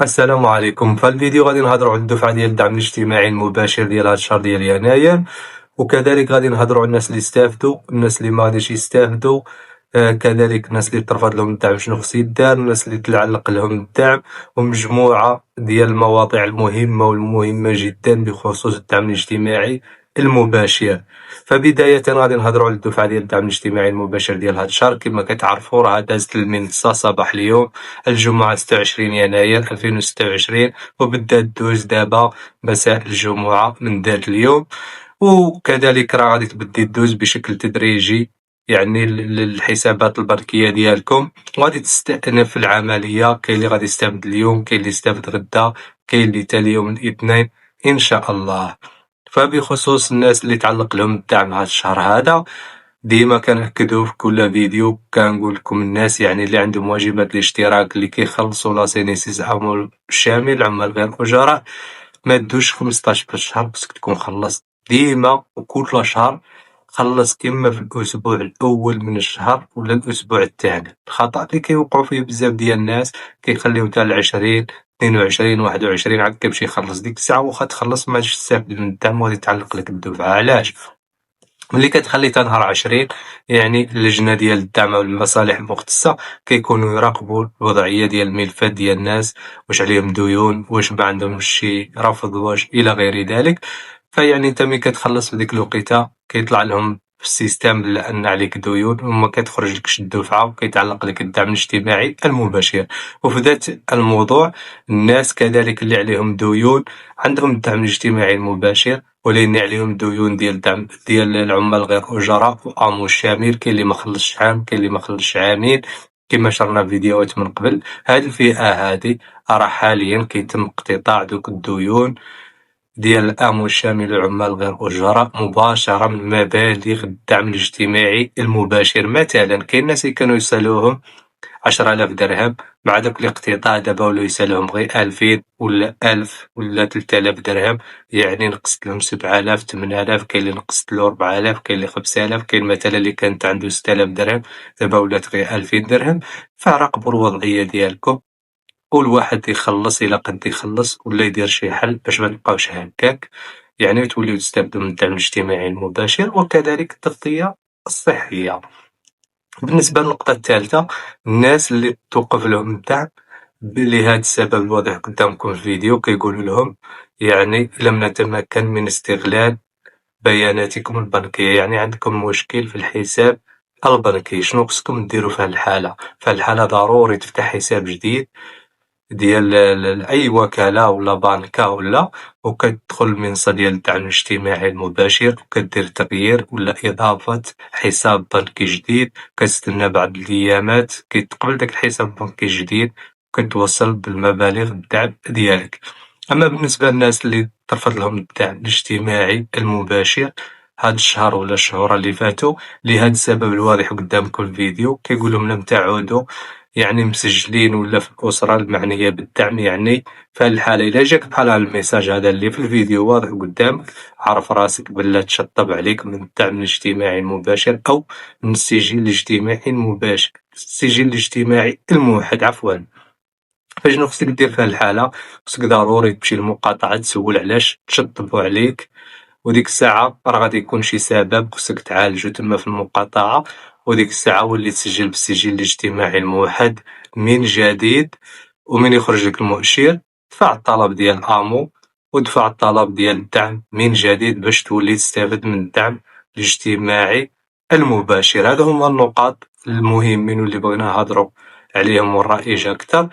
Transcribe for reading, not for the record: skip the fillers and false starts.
السلام عليكم. في الفيديو غادي نهضروا على الدفعه ديال الدعم الاجتماعي المباشر ديال هذا الشهر ديال يناير، وكذلك غادي نهضروا على الناس اللي استافدوا، الناس اللي ما غاديش يستافدوا، كذلك الناس اللي ترفض لهم الدعم شنو خص يدار، الناس اللي تعلق لهم الدعم، ومجموعه ديال المواضيع المهمه والمهمه جدا بخصوص الدعم الاجتماعي المباشر. فبداية غادي نهضروا على الدفعة ديال الدعم الاجتماعي المباشر ديال هذا الشهر. كما كتعرفوا راه دازت المنصة صباح اليوم الجمعة 26 يناير 2026، وبدات دوز دابا مساء الجمعة من ذات اليوم، وكذلك راه غادي تبدي دوز بشكل تدريجي يعني الحسابات البنكية ديالكم، وغادي تستأنف العملية. كاين اللي غادي يستافد اليوم، كاين اللي يستافد غدا، كاين اللي تالي يوم الاثنين إن شاء الله. فبخصوص الناس اللي تعلق لهم الدعم هذا الشهر هذا، ديما كنأكدو في كل فيديو كنقول لكم الناس يعني اللي عندهم واجبات الاشتراك اللي كيخلصوا لا سينيسيس عمل شامل عمال غير أجراء، ما دوش 15 في الشهر، خصك تكون خلصت ديما وكل شهر. خلص إما في الأسبوع الأول من الشهر ولا الأسبوع الثاني. الخطأ اللي كيوقعوا فيه بزاف ديال الناس كيخليو حتى 20 22 21 عاد كيمشي يخلص ديك الساعة، واخا تخلص ما غاديش تستافد من الدعم وغادي تعلق لك الدفعة. علاش؟ ملي كتخلي تا نهار 20 يعني اللجنة ديال الدعم والمصالح المختصة كيكونوا يراقبوا الوضعية ديال الملفات ديال الناس، واش عليهم ديون، واش ما عندهمش شي رفض، واش إلى غير ذلك. فيعني انت ملي كتخلص في ديك الوقيته كيطلع لهم في السيستم بلا ان عليك ديون، وما كتخرج لكش الدفعه وكيتعلق لك الدعم الاجتماعي المباشر. وفي ذات الموضوع الناس كذلك اللي عليهم ديون عندهم الدعم الاجتماعي المباشر، ولكن عليهم ديون ديال الدعم ديال العمال غير اجراء وامو شامل. كاين اللي ما خلصش عام، كاين اللي ما خلصش عامين، كما شرنا فيديوهات من قبل. هذه الفئه هذه راه حاليا كيتم اقتطاع دوك الديون ديال الأمن الشامل للعمال غير أجراء مباشرة من مبالغ الدعم الاجتماعي المباشر. مثلا كاين ناس اللي كانوا يسالوهم 10,000 درهم، مع داك الاقتطاع دابا ولاو يسالوهم غير 2000 ولا 1000 ولا 3000 درهم، يعني نقصت لهم 7000 8000، كاين اللي نقصت له 4000، كاين اللي 5000، كاين مثلا اللي كانت عنده 6000 درهم دابا ولات غير 2000 درهم. فراقبوا الوضعية ديالكم، والواحد يخلص إلا قد يخلص، ولا يدير شي حل باش ما تبقاوش هكاك، يعني وتوليو تستافدوا من الدعم الاجتماعي المباشر وكذلك التغطية الصحية. بالنسبة للنقطة الثالثة، الناس اللي توقف لهم الدعم لهذا السبب الواضح قدامكم في الفيديو، كيقولوا لهم يعني لم نتمكن من استغلال بياناتكم البنكية، يعني عندكم مشكل في الحساب البنكي. شنو خصكم ديروا في هذه الحالة؟ في هذه الحالة ضروري تفتح حساب جديد ديال أي وكالة ولا بنكة ولا، وكتدخل المنصة ديال الدعم الاجتماعي المباشر وكدير تغيير ولا إضافة حساب بنكي جديد. كتستنى بعض الأيامات كيتقبل داك الحساب البنكي الجديد وكتوصل بالمبالغ الدعم ديالك. أما بالنسبة للناس اللي ترفض لهم الدعم الاجتماعي المباشر هاد الشهر ولا الشهور اللي فاتوا لهاد السبب الواضح قدامكم الفيديو، كيقول لهم لم تعودوا يعني مسجلين ولا في الأسرة المعنية بالدعم. يعني في هاد الحالة إلا جاك بحال هاد الميساج هذا اللي في الفيديو واضح قدامك، عرف راسك بلا تشطب عليك من الدعم الاجتماعي المباشر أو من السجل الاجتماعي المباشر، السجل الاجتماعي الموحد عفوا. فشنو خصك دير في هاد الحالة؟ خصك ضروري تمشي للمقاطعة تسول علاش تشطبوا عليك، وديك الساعة راه غادي يكون شي سبب خصك تعالجو تما في المقاطعة، وديك الساعة ولي تسجل بالسجل الاجتماعي الموحد من جديد. ومن يخرج لك المؤشر دفع الطلب ديال آمو ودفع الطلب ديال الدعم من جديد باش تولي تستافد من الدعم الاجتماعي المباشر. هادو هما النقاط المهمين واللي بغينا نهضروا عليهم ونرائج أكثر.